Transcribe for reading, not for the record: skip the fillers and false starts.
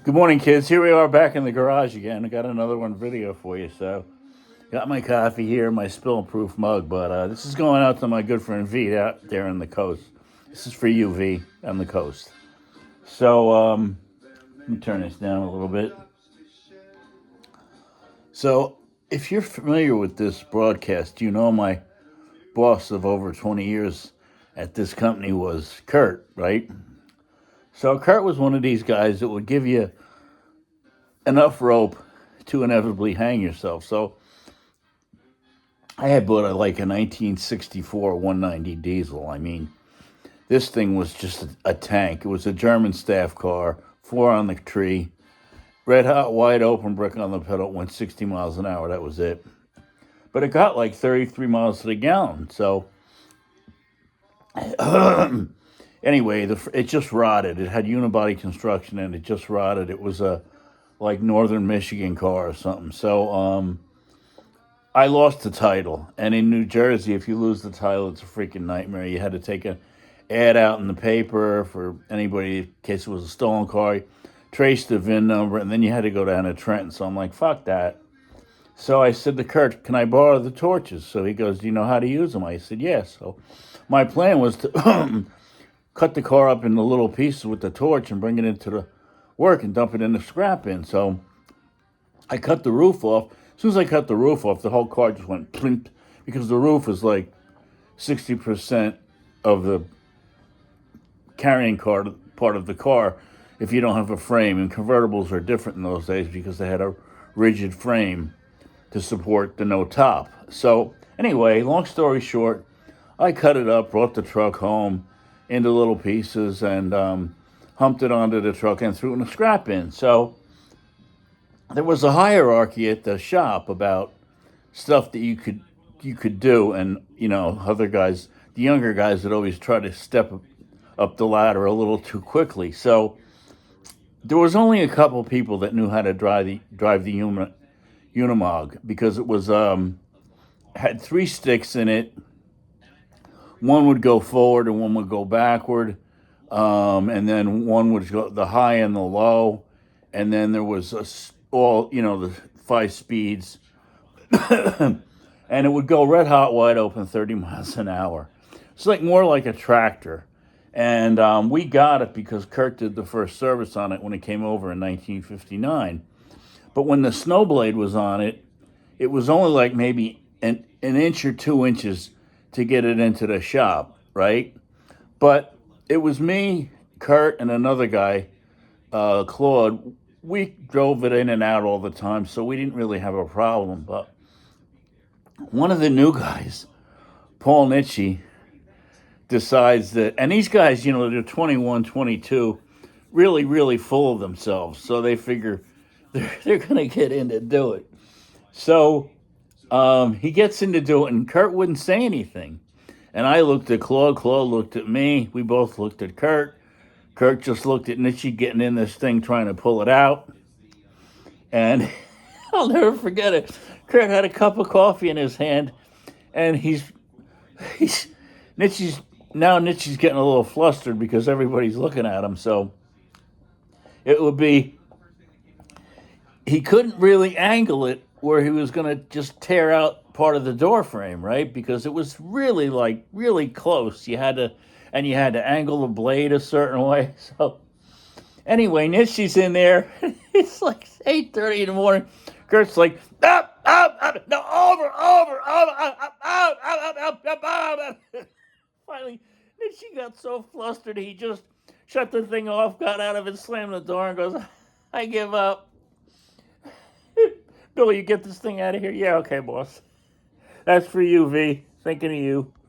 Good morning, kids. Here we are back in the garage again. I got another one video for you. So, got my coffee here, my spill-proof mug. But this is going out to my good friend V out there on the coast. This is for you, V, on the coast. So, let me turn this down a little bit. So, if you're familiar with this broadcast, you know my boss of over 20 years at this company was Kurt, right? So, Kurt was one of these guys that would give you enough rope to inevitably hang yourself. So I had bought a 1964 190 diesel. I mean, this thing was just a tank. It was a German staff car, floor on the tree, red hot, wide open, brick on the pedal, went 60 miles an hour. That was it. But it got like 33 miles to the gallon. So anyway, it just rotted. It had unibody construction and it just rotted. It was a Northern Michigan car or something. So I lost the title. And in New Jersey, if you lose the title, it's a freaking nightmare. You had to take an ad out in the paper for anybody in case it was a stolen car, trace the VIN number, and then you had to go down to Trenton. So I'm like, fuck that. So I said to Kurt, can I borrow the torches? So he goes, do you know how to use them? I said, yes. So my plan was to cut the car up into little pieces with the torch and bring it into the work and dump it in the scrap bin. So I cut the roof off. As soon as I cut the roof off, the whole car just went plink, because the roof is like 60% of the carrying car part of the car if you don't have a frame. And convertibles are different in those days because they had a rigid frame to support the no top. So anyway, long story short, I cut it up, brought the truck home into little pieces, and humped it onto the truck and threw it in a scrap bin. So there was a hierarchy at the shop about stuff that you could do, and other guys, the younger guys, would always try to step up the ladder a little too quickly. So there was only a couple people that knew how to drive the Unimog, because it was had three sticks in it. One would go forward and one would go backward. And then one would go the high and the low, and then there was the 5 speeds, and it would go red hot, wide open, 30 miles an hour. It's more like a tractor, and we got it because Kurt did the first service on it when it came over in 1959. But when the Snowblade was on it, it was only maybe an inch or 2 inches to get it into the shop, right? But it was me, Kurt, and another guy, Claude. We drove it in and out all the time, so we didn't really have a problem. But one of the new guys, Paul Nitschke, decides that, and these guys, they're 21, 22, really, really full of themselves. So they figure they're going to get in to do it. So he gets in to do it, and Kurt wouldn't say anything. And I looked at Claude. Claude looked at me. We both looked at Kurt. Kurt just looked at Nitschke getting in this thing, trying to pull it out. And I'll never forget it. Kurt had a cup of coffee in his hand, and Nitschke's getting a little flustered because everybody's looking at him. So it would be, he couldn't really angle it where he was going to just tear out part of the door frame, right? Because it was really really close. You had to angle the blade a certain way. So anyway, Nitschke's in there. It's 8:30 in the morning. Kurt's like, up, no, over, up. Finally, Nitschke got so flustered he just shut the thing off, got out of it, slammed the door, and goes, I give up. Billy, you get this thing out of here? Yeah, okay, boss. That's for you, V. Thinking of you.